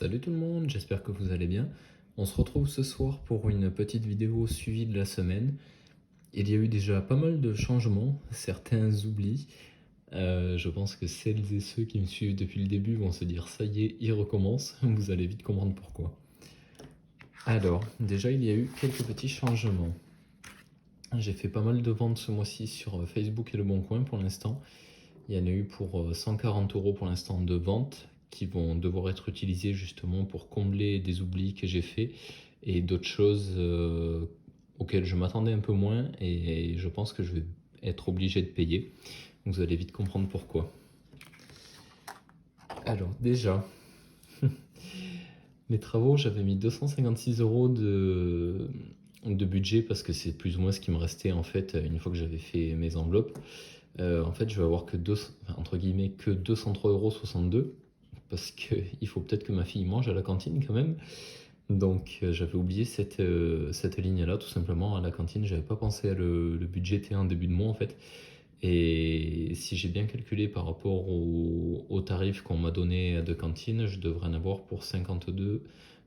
Salut tout le monde, j'espère que vous allez bien. On se retrouve ce soir pour une petite vidéo suivie de la semaine. Il y a eu déjà pas mal de changements, certains oublis. Je pense que celles et ceux qui me suivent depuis le début vont se dire ça y est, il recommence. Vous allez vite comprendre pourquoi. Alors, déjà il y a eu quelques petits changements. J'ai fait pas mal de ventes ce mois-ci sur Facebook et Le Bon Coin pour l'instant. Il y en a eu pour 140 € pour l'instant de ventes qui vont devoir être utilisées justement pour combler des oublis que j'ai faits et d'autres choses auxquelles je m'attendais un peu moins et je pense que je vais être obligé de payer. Donc vous allez vite comprendre pourquoi. Alors déjà, mes travaux, j'avais mis 256 € de budget parce que c'est plus ou moins ce qui me restait en fait une fois que j'avais fait mes enveloppes. En fait, je vais avoir que entre guillemets que 203,62 € parce qu'il faut peut-être que ma fille mange à la cantine quand même. Donc j'avais oublié cette ligne-là tout simplement à la cantine. J'avais pas pensé à le budgéter en début de mois en fait. Et si j'ai bien calculé par rapport au tarif qu'on m'a donné de cantine, je devrais en avoir pour 52,38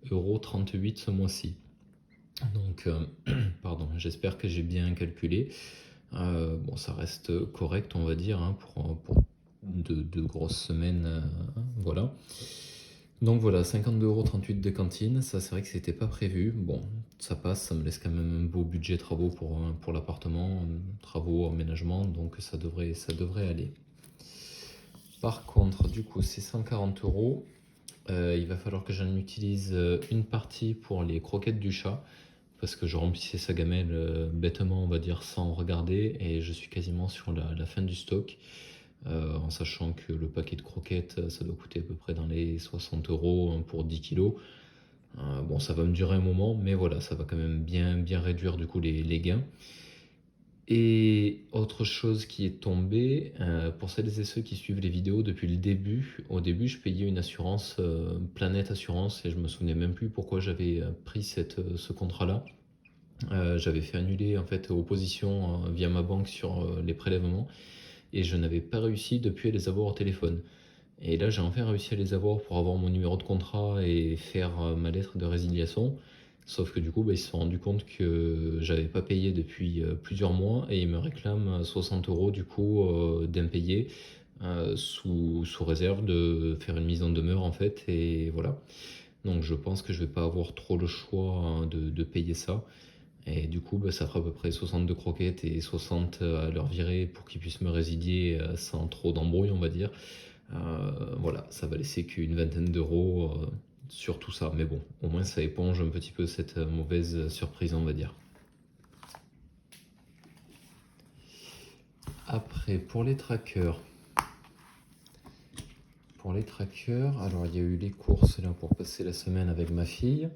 € ce mois-ci. Donc, pardon, j'espère que j'ai bien calculé. Bon, ça reste correct, on va dire, hein, pour de grosses semaines. Voilà. Donc voilà, 52,38 € de cantine. Ça, c'est vrai que c'était pas prévu. Bon, ça passe, ça me laisse quand même un beau budget travaux pour l'appartement, travaux, aménagement, donc ça devrait aller. Par contre, du coup, c'est 140 €. Il va falloir que j'en utilise une partie pour les croquettes du chat parce que je remplissais sa gamelle bêtement, on va dire, sans regarder, et je suis quasiment sur la fin du stock, en sachant que le paquet de croquettes, ça doit coûter à peu près dans les 60 € pour 10 kilos. Bon, ça va me durer un moment, mais voilà, ça va quand même bien réduire du coup les gains. Et autre chose qui est tombée, pour celles et ceux qui suivent les vidéos depuis le début, au début je payais une assurance, Planète Assurance, et je me souvenais même plus pourquoi j'avais pris ce contrat-là. J'avais fait annuler en fait opposition via ma banque sur les prélèvements, et je n'avais pas réussi depuis à les avoir au téléphone. Et là j'ai enfin réussi à les avoir pour avoir mon numéro de contrat et faire ma lettre de résiliation. Sauf que du coup, ils se sont rendus compte que j'avais pas payé depuis plusieurs mois et ils me réclament 60 € du coup d'impayé sous réserve de faire une mise en demeure en fait. Et voilà. Donc je pense que je vais pas avoir trop le choix de payer ça. Et du coup, ça fera à peu près 62 croquettes et 60 à leur virer pour qu'ils puissent me résilier sans trop d'embrouille, on va dire. Voilà, ça va laisser qu'une vingtaine d'euros sur tout ça. Mais bon, au moins ça éponge un petit peu cette mauvaise surprise, on va dire. Après, pour les trackers, alors il y a eu les courses là pour passer la semaine avec ma fille,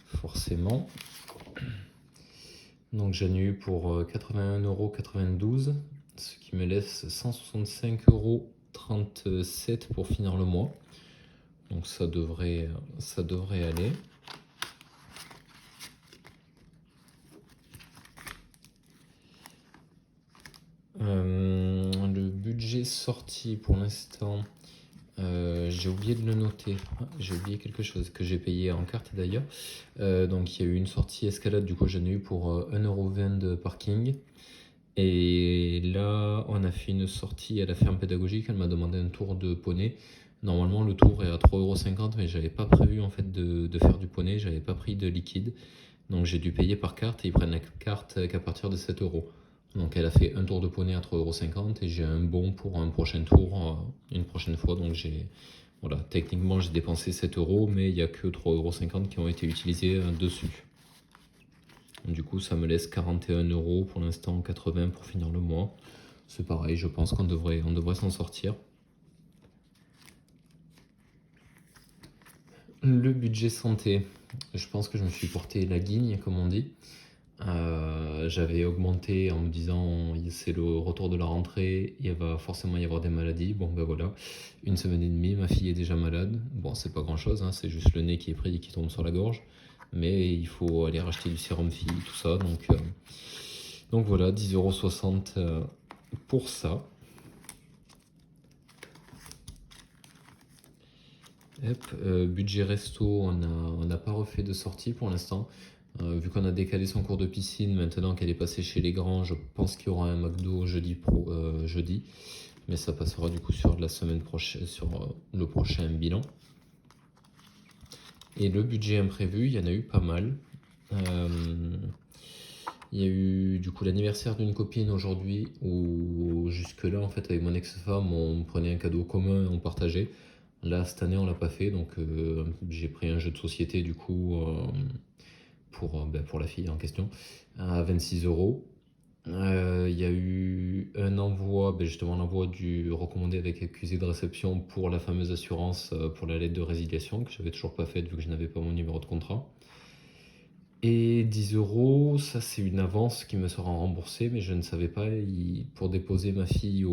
forcément. Donc j'en ai eu pour 81,92 €, ce qui me laisse 165,37 € pour finir le mois. Donc ça devrait aller. Le budget sorti pour l'instant, j'ai oublié de le noter. J'ai oublié quelque chose que j'ai payé en carte d'ailleurs. Donc il y a eu une sortie escalade, du coup j'en ai eu pour 1,20 € de parking. Et là, on a fait une sortie à la ferme pédagogique. Elle m'a demandé un tour de poney. Normalement, le tour est à 3,50 €, mais j'avais pas prévu en fait de faire du poney. J'avais pas pris de liquide, donc j'ai dû payer par carte et ils prennent la carte qu'à partir de 7 €. Donc elle a fait un tour de poney à 3,50 € et j'ai un bon pour un prochain tour une prochaine fois. Donc voilà, techniquement j'ai dépensé 7 €, mais il n'y a que 3,50 € qui ont été utilisés dessus. Du coup, ça me laisse 41 € pour l'instant, 80 € pour finir le mois. C'est pareil, je pense qu'on devrait s'en sortir. Le budget santé, je pense que je me suis porté la guigne, comme on dit. J'avais augmenté en me disant c'est le retour de la rentrée, il va forcément y avoir des maladies. Bon ben voilà, une semaine et demie, ma fille est déjà malade. Bon, c'est pas grand chose, hein, c'est juste le nez qui est pris et qui tombe sur la gorge. Mais il faut aller racheter du sérum fille, tout ça. Donc voilà, 10,60 € pour ça. Budget resto, on n'a pas refait de sortie pour l'instant. Vu qu'on a décalé son cours de piscine, maintenant qu'elle est passée chez les grands, je pense qu'il y aura un McDo jeudi. Mais ça passera du coup sur la semaine prochaine, sur le prochain bilan. Et le budget imprévu, il y en a eu pas mal. Il y a eu du coup l'anniversaire d'une copine aujourd'hui où jusque-là, en fait, avec mon ex-femme, on prenait un cadeau commun et on partageait. Là, cette année, on l'a pas fait, donc j'ai pris un jeu de société du coup pour la fille en question à 26 euros. Il y a eu un envoi, justement l'envoi du recommandé avec accusé de réception pour la fameuse assurance pour la lettre de résiliation que j'avais toujours pas faite vu que je n'avais pas mon numéro de contrat. Et 10 euros, ça c'est une avance qui me sera remboursée, mais je ne savais pas, pour déposer ma fille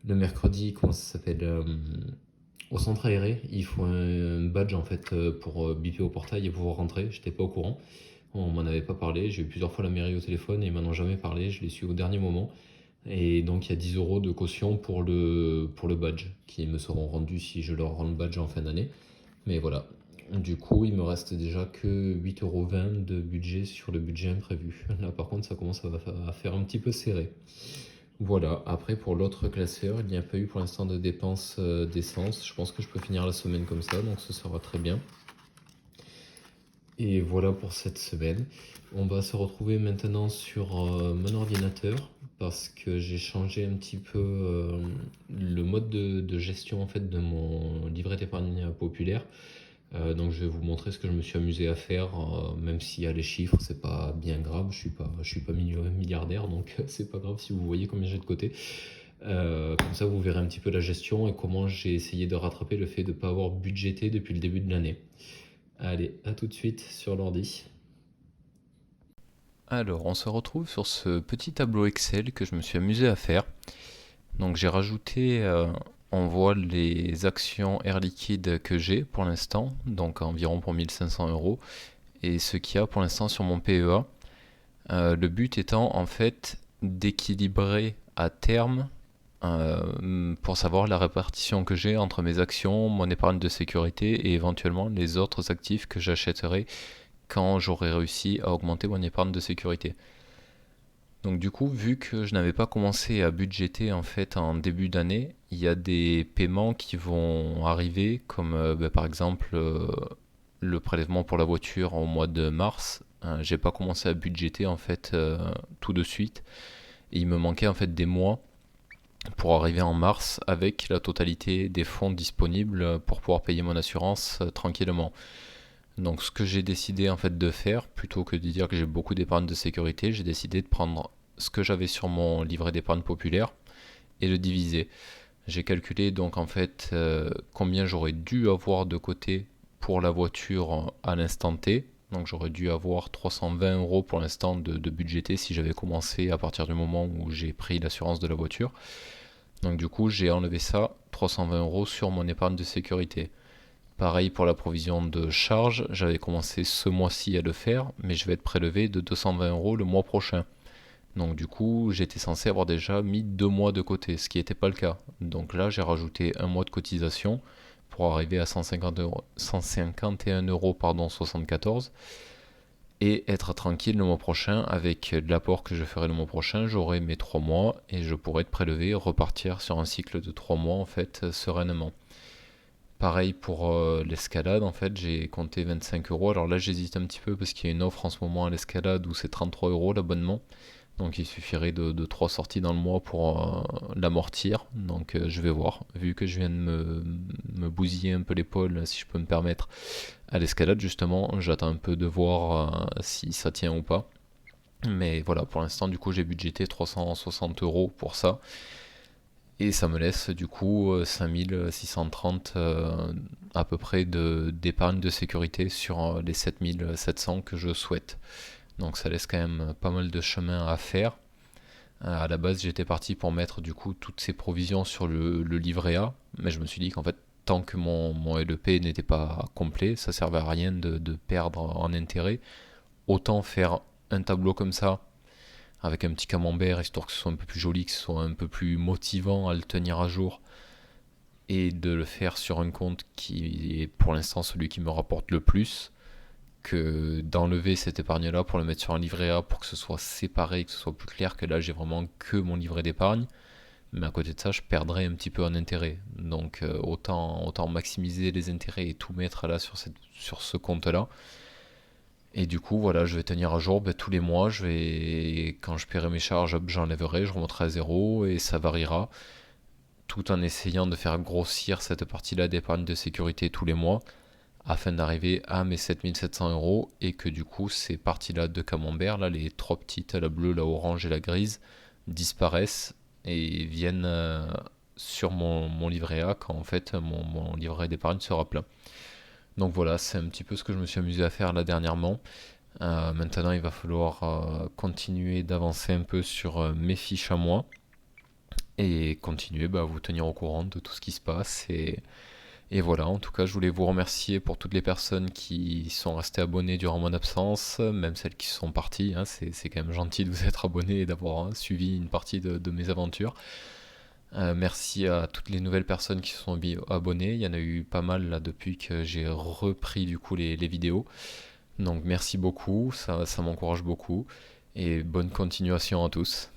le mercredi, comment ça s'appelle, au centre aéré, il faut un badge en fait pour biper au portail et pouvoir rentrer, j'étais pas au courant. On m'en avait pas parlé, j'ai eu plusieurs fois la mairie au téléphone et ils m'en ont jamais parlé, je l'ai su au dernier moment. Et donc il y a 10 euros de caution pour le badge qui me seront rendus si je leur rends le badge en fin d'année. Mais voilà, du coup il me reste déjà que 8,20 € de budget sur le budget imprévu. Là par contre ça commence à faire un petit peu serré. Voilà, après pour l'autre classeur, il n'y a pas eu pour l'instant de dépenses d'essence. Je pense que je peux finir la semaine comme ça, donc ce sera très bien. Et voilà pour cette semaine. On va se retrouver maintenant sur mon ordinateur parce que j'ai changé un petit peu le mode de gestion en fait de mon livret d'épargne populaire. Donc je vais vous montrer ce que je me suis amusé à faire, même s'il y a les chiffres, c'est pas bien grave. Je suis pas milliardaire, donc c'est pas grave si vous voyez combien j'ai de côté. Comme ça, vous verrez un petit peu la gestion et comment j'ai essayé de rattraper le fait de ne pas avoir budgété depuis le début de l'année. Allez, à tout de suite sur l'ordi. Alors, on se retrouve sur ce petit tableau Excel que je me suis amusé à faire. Donc, j'ai rajouté, on voit les actions Air Liquide que j'ai pour l'instant, donc environ pour 1500 euros, et ce qu'il y a pour l'instant sur mon PEA. Le but étant en fait d'équilibrer à terme pour savoir la répartition que j'ai entre mes actions, mon épargne de sécurité et éventuellement les autres actifs que j'achèterai quand j'aurai réussi à augmenter mon épargne de sécurité. Donc du coup, vu que je n'avais pas commencé à budgéter en fait en début d'année, il y a des paiements qui vont arriver, comme par exemple le prélèvement pour la voiture au mois de mars. J'ai pas commencé à budgéter en fait tout de suite. Et il me manquait en fait des mois pour arriver en mars avec la totalité des fonds disponibles pour pouvoir payer mon assurance tranquillement. Donc ce que j'ai décidé en fait de faire, plutôt que de dire que j'ai beaucoup d'épargne de sécurité, j'ai décidé de prendre ce que j'avais sur mon livret d'épargne populaire et le diviser. J'ai calculé donc en fait combien j'aurais dû avoir de côté pour la voiture à l'instant T. Donc j'aurais dû avoir 320 euros pour l'instant de budgété si j'avais commencé à partir du moment où j'ai pris l'assurance de la voiture. Donc du coup j'ai enlevé ça, 320 euros sur mon épargne de sécurité. Pareil pour la provision de charge, j'avais commencé ce mois-ci à le faire, mais je vais être prélevé de 220 euros le mois prochain. Donc du coup, j'étais censé avoir déjà mis 2 mois de côté, ce qui n'était pas le cas. Donc là, j'ai rajouté un mois de cotisation pour arriver à 150 euros, 151 euros, 74, et être tranquille le mois prochain avec l'apport que je ferai le mois prochain. J'aurai mes 3 mois et je pourrai être prélevé, repartir sur un cycle de 3 mois en fait sereinement. Pareil pour l'escalade, en fait, j'ai compté 25 euros. Alors là, j'hésite un petit peu parce qu'il y a une offre en ce moment à l'escalade où c'est 33 euros l'abonnement. Donc il suffirait de 3 sorties dans le mois pour l'amortir. Donc je vais voir. Vu que je viens de me bousiller un peu l'épaule, si je peux me permettre, à l'escalade, justement, j'attends un peu de voir si ça tient ou pas. Mais voilà, pour l'instant, du coup, j'ai budgété 360 euros pour ça. Et ça me laisse du coup 5630 à peu près d'épargne de sécurité sur les 7700 que je souhaite. Donc ça laisse quand même pas mal de chemin à faire. À la base j'étais parti pour mettre du coup toutes ces provisions sur le livret A, mais je me suis dit qu'en fait tant que mon LEP n'était pas complet, ça servait à rien de perdre en intérêt. Autant faire un tableau comme ça avec un petit camembert, histoire que ce soit un peu plus joli, que ce soit un peu plus motivant à le tenir à jour, et de le faire sur un compte qui est pour l'instant celui qui me rapporte le plus, que d'enlever cette épargne-là pour le mettre sur un livret A pour que ce soit séparé, que ce soit plus clair que là j'ai vraiment que mon livret d'épargne. Mais à côté de ça, je perdrais un petit peu en intérêt. Donc autant maximiser les intérêts et tout mettre là sur ce compte-là. Et du coup, voilà, je vais tenir à jour tous les mois. Quand je paierai mes charges, j'enlèverai, je remonterai à zéro et ça variera. Tout en essayant de faire grossir cette partie-là d'épargne de sécurité tous les mois afin d'arriver à mes 7 700 € et que du coup, ces parties-là de camembert, là, les trois petites, la bleue, la orange et la grise, disparaissent et viennent sur mon livret A quand en fait mon livret d'épargne sera plein. Donc voilà, c'est un petit peu ce que je me suis amusé à faire là dernièrement. Maintenant, il va falloir continuer d'avancer un peu sur mes fiches à moi et continuer à vous tenir au courant de tout ce qui se passe. Et voilà, en tout cas, je voulais vous remercier pour toutes les personnes qui sont restées abonnées durant mon absence, même celles qui sont parties. C'est quand même gentil de vous être abonné et d'avoir suivi une partie de mes aventures. Merci à toutes les nouvelles personnes qui se sont abonnées. Il y en a eu pas mal là depuis que j'ai repris du coup les vidéos. Donc merci beaucoup, ça m'encourage beaucoup. Et bonne continuation à tous.